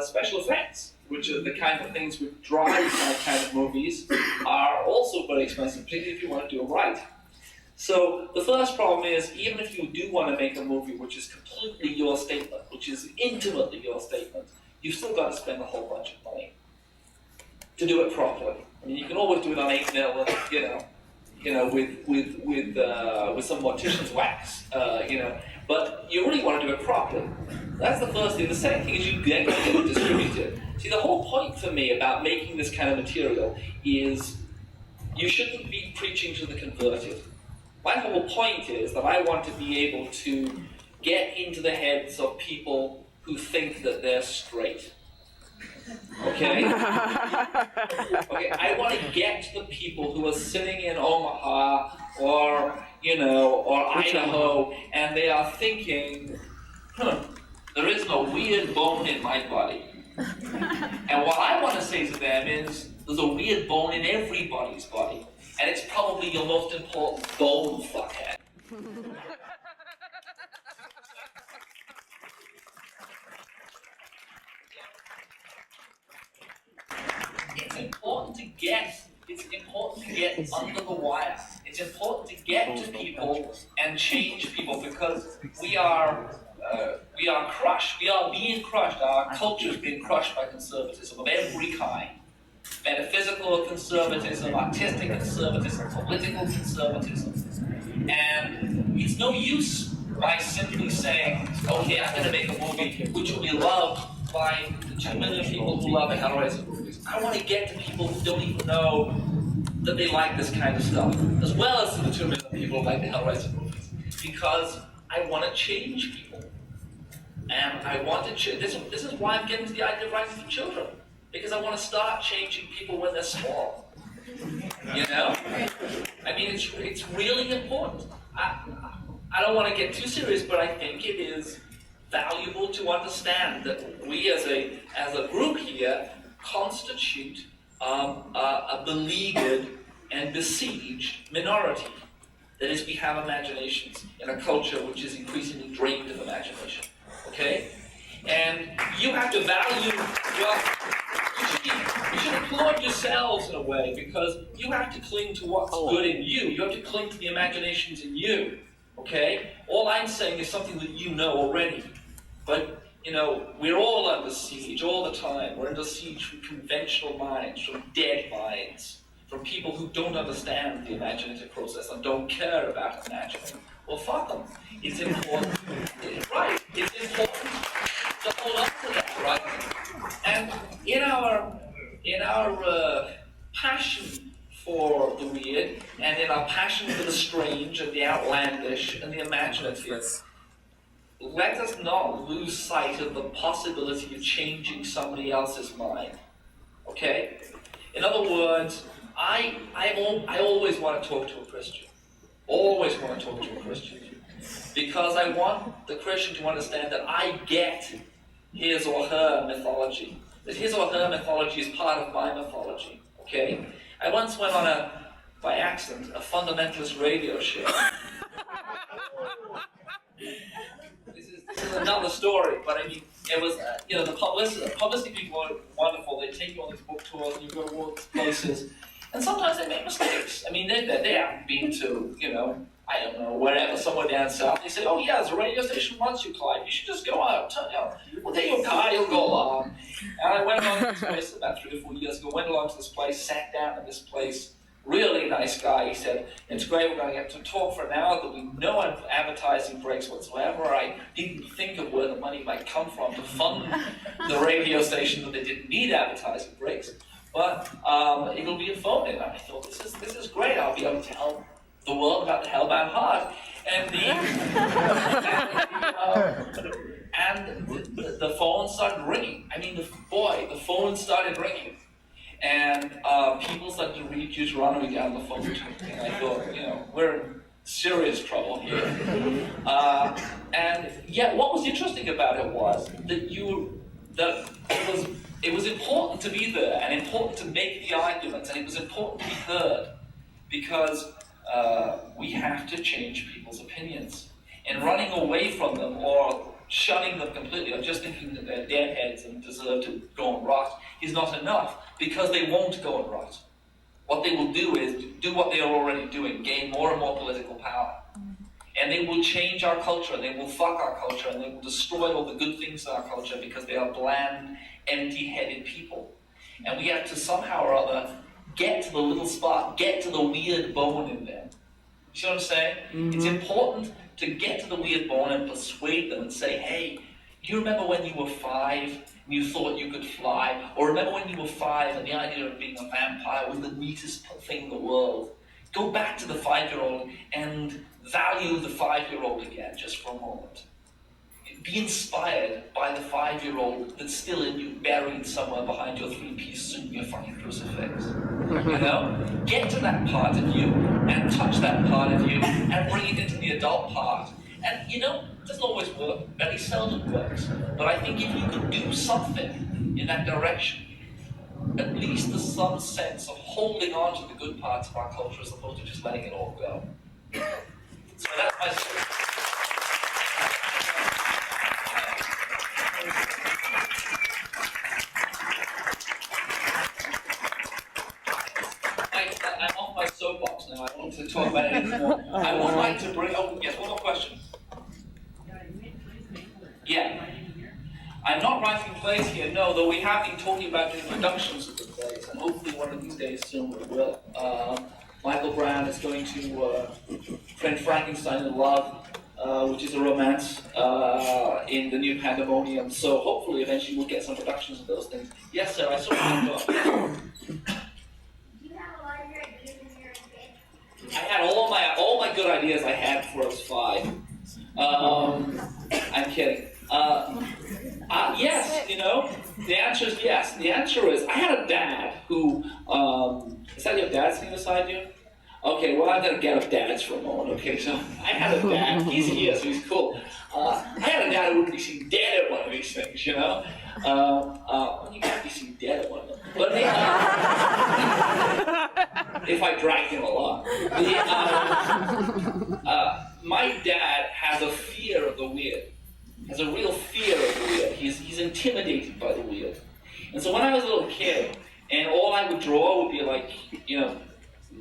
special effects, which are the kind of things which drive my kind of movies, are also very expensive, particularly if you want to do it right. So the first problem is, even if you do want to make a movie which is completely your statement, which is intimately your statement, you've still got to spend a whole bunch of money to do it properly. I mean, you can always do it on 8mm, with some mortician's wax, but you really want to do it properly. That's the first thing. The second thing is you then got to get it distributed. See, the whole point for me about making this kind of material is you shouldn't be preaching to the converted. My whole point is that I want to be able to get into the heads of people who think that they're straight. Okay? Okay, I want to get to the people who are sitting in Omaha or Idaho, and they are thinking, there is no weird bone in my body. And what I want to say to them is, there's a weird bone in everybody's body, and it's probably your most important bone, fuckhead. It's important to get under the wire. It's important to get to people and change people, because we are crushed. We are being crushed. Our culture is being crushed by conservatism of every kind. Metaphysical conservatism, artistic conservatism, political conservatism. And it's no use by simply saying, okay, I'm going to make a movie which will be loved by the 2 million people who love the Hellraiser movies. I want to get to people who don't even know that they like this kind of stuff, as well as to the 2 million people who like the Hellraiser movies, because I want to change people. And I want to change. This is why I'm getting to the idea of writing for children, because I want to start changing people when they're small. You know? I mean, it's really important. I don't want to get too serious, but I think it is valuable to understand that we as a group here constitute a beleaguered and besieged minority. That is, we have imaginations in a culture which is increasingly drained of imagination. Okay? And you have to value you should applaud yourselves in a way, because you have to cling to what's good in you. You have to cling to the imaginations in you. Okay? All I'm saying is something that you know already. But, we're all under siege all the time. We're under siege from conventional minds, from dead minds, from people who don't understand the imaginative process and don't care about imagining. Well, fuck them. It's important. Right. It's important to hold on to that, right? And in our passion for the weird, and in our passion for the strange and the outlandish and the imaginative, let us not lose sight of the possibility of changing somebody else's mind. Okay? In other words, I always want to talk to a Christian. Always want to talk to a Christian. Because I want the Christian to understand that I get his or her mythology. That his or her mythology is part of my mythology. Okay? I once went on by accident, a fundamentalist radio show. This is another story, but I mean, it was, the publicity people are wonderful. They take you on these book tours and you go to all these places. And sometimes they make mistakes. I mean, they haven't been to, I don't know, wherever, somewhere down south. They say, oh yeah, there's a radio station wants you, Clive. You should just go out. We'll take your car, you'll go along. And I went along to this place about 3 or 4 years ago, went along to this place, sat down in this place. Really nice guy. He said, it's great, we're going to get to talk for an hour. There'll be no advertising breaks whatsoever. I didn't think of where the money might come from to fund the radio station, that they didn't need advertising breaks. But it'll be a phone-in. And I thought, this is great. I'll be able to tell the world about the Hellhound Heart. And the phone started ringing. I mean, the phone started ringing. And people started to read Deuteronomy down the phone. And I thought, we're in serious trouble here. And yet, what was interesting about it was that it was important to be there, and important to make the arguments, and it was important to be heard, because we have to change people's opinions. And running away from them, or shunning them completely, or just thinking that they're deadheads and deserve to go and rot, is not enough, because they won't go and rot. What they will do is do what they are already doing, gain more and more political power. And they will change our culture, and they will fuck our culture, and they will destroy all the good things in our culture because they are bland, empty-headed people. And we have to somehow or other get to the little spot, get to the weird bone in them. You see what I'm saying? Mm-hmm. It's important to get to the weird bone and persuade them and say, hey, do you remember when you were 5 and you thought you could fly? Or remember when you were 5 and the idea of being a vampire was the neatest thing in the world? Go back to the 5-year-old and value the 5-year-old again, just for a moment. Be inspired by the 5-year-old that's still in you, buried somewhere behind your 3-piece suit and your fucking crucifix. You know? Get to that part of you and touch that part of you and bring it into the adult part. And you know, it doesn't always work, very seldom works. But I think if you could do something in that direction, at least there's some sense of holding on to the good parts of our culture as opposed to just letting it all go. So that's my story. I'm off my soapbox now. I want to talk about anything more. I would like to bring... Oh, yes, one more question. Yeah. I'm not writing plays here, no, though we have been talking about doing productions of the plays, and hopefully one of these days soon we will. Michael Brown is going to print Frankenstein in Love, which is a romance in the new Pandemonium, so hopefully eventually we'll get some productions of those things. Yes, sir, I saw you. I had all my good ideas I had before I was 5. I'm kidding. Yes, you know, the answer is yes. The answer is, I had a dad who, is that your dad sitting beside you? Okay, well, I'm going to get up dads for a moment, okay? So, I had a dad, he's here, so he's cool. I had a dad who wouldn't be seen dead at one of these things, you know? Well, you can't be seen dead at one of them. But if I dragged him along. My dad has a fear of the weird. Has a real fear of the weird. He's intimidated by the weird. And so when I was a little kid, and all I would draw would be like, you know,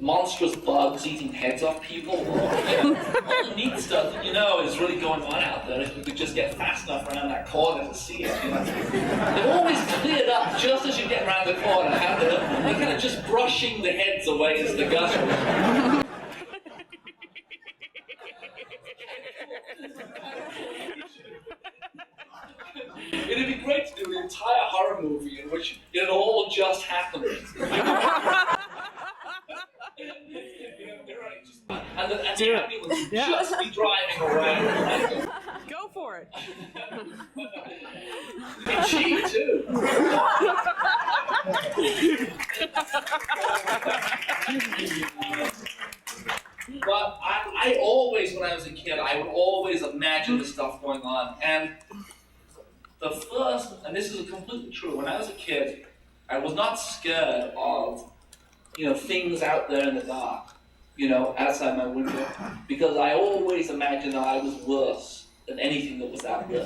monstrous bugs eating heads off people, or, you know, all the neat stuff that you know is really going on out there if we could just get fast enough around that corner to see it, you know. They've always cleared up just as you get around the corner, and they're kind of just brushing the heads away as the gushers. It'd be great to do an entire horror movie in which it all just happened. And the ambulance would just be driving around. Go for it. And she too. But I always, when I was a kid, I would always imagine this stuff going on. And the first, and this is completely true, when I was a kid, I was not scared of, you know, things out there in the dark, you know, outside my window, because I always imagined that I was worse than anything that was out there.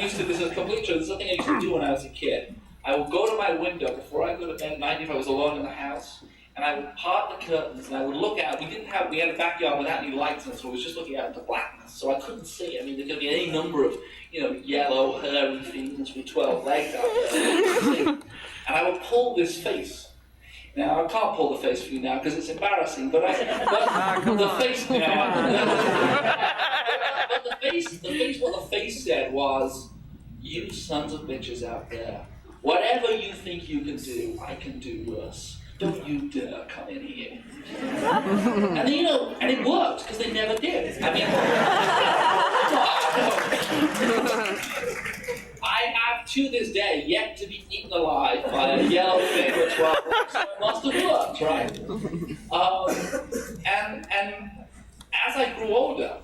This is completely true, this is something I used to do when I was a kid. I would go to my window before I go to bed at night if I was alone in the house, and I would part the curtains and I would look out. We had a backyard without any lights in it, so I was just looking out into blackness, so I couldn't see. I mean, there could be any number of, you know, yellow, hairy things with 12 legs out there. And I would pull this face. Now, I can't pull the face for you now because it's embarrassing, but the face, what the face said was, you sons of bitches out there, whatever you think you can do, I can do worse. Don't you dare come in here. And then, you know, and it worked, because they never did. I mean, I have, to this day, yet to be eaten alive by a yellow thing with 12 legs, so it must have worked, right? And as I grew older,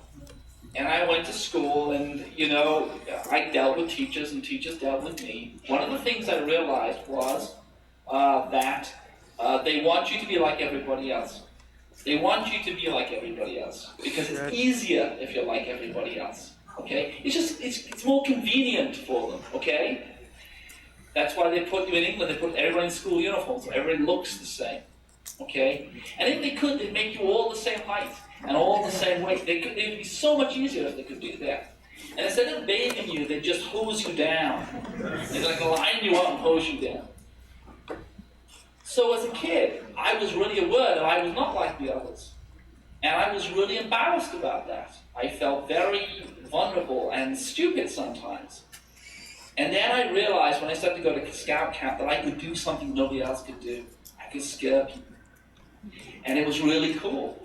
and I went to school, and, you know, I dealt with teachers, and teachers dealt with me, one of the things I realized was that they want you to be like everybody else. They want you to be like everybody else, because it's easier if you're like everybody else. Okay? It's more convenient for them, okay? That's why they put you in England, they put everyone in school uniforms, so everyone looks the same. Okay? And if they could, they'd make you all the same height and all the same weight. It would be so much easier if they could do that. And instead of bathing you, they'd just hose you down. They'd like line you up and hose you down. So as a kid, I was really aware that I was not like the others. And I was really embarrassed about that. I felt very vulnerable and stupid sometimes. And then I realized when I started to go to scout camp that I could do something nobody else could do. I could scare people. And it was really cool.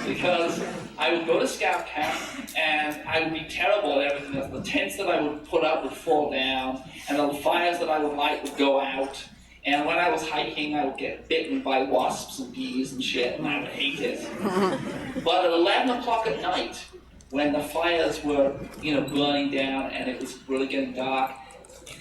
Because I would go to scout camp and I would be terrible at everything else. The tents that I would put up would fall down, and the fires that I would light would go out. And when I was hiking, I would get bitten by wasps and bees and shit, and I would hate it. But at 11 o'clock at night, when the fires were, burning down and it was really getting dark,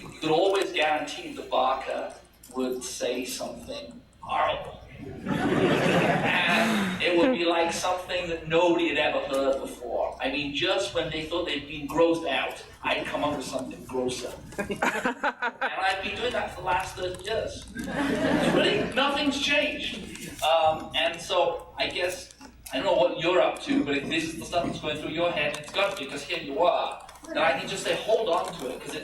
you could always guarantee the Barker would say something horrible. And it would be like something that nobody had ever heard before. I mean, just when they thought they'd been grossed out, I'd come up with something grosser. And I've been doing that for the last 30 years. It's really, nothing's changed. And so, I guess, I don't know what you're up to, but if this is the stuff that's going through your head, it's got to be, because here you are. Then I can just say, hold on to it, because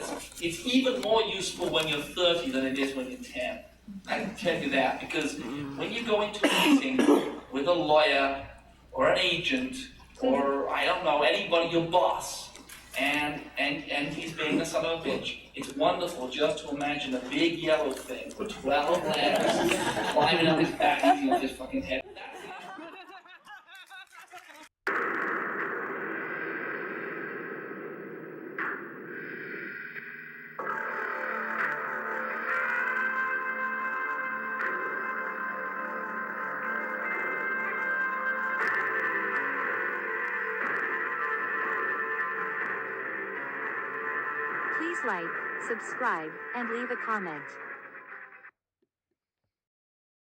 it's even more useful when you're 30 than it is when you're 10. I can tell you that, because when you go into a meeting with a lawyer or an agent or, I don't know, anybody, your boss, and he's being a son of a bitch, it's wonderful just to imagine a big yellow thing with 12 legs climbing up his back, eating off his fucking head. Please like, subscribe, and leave a comment.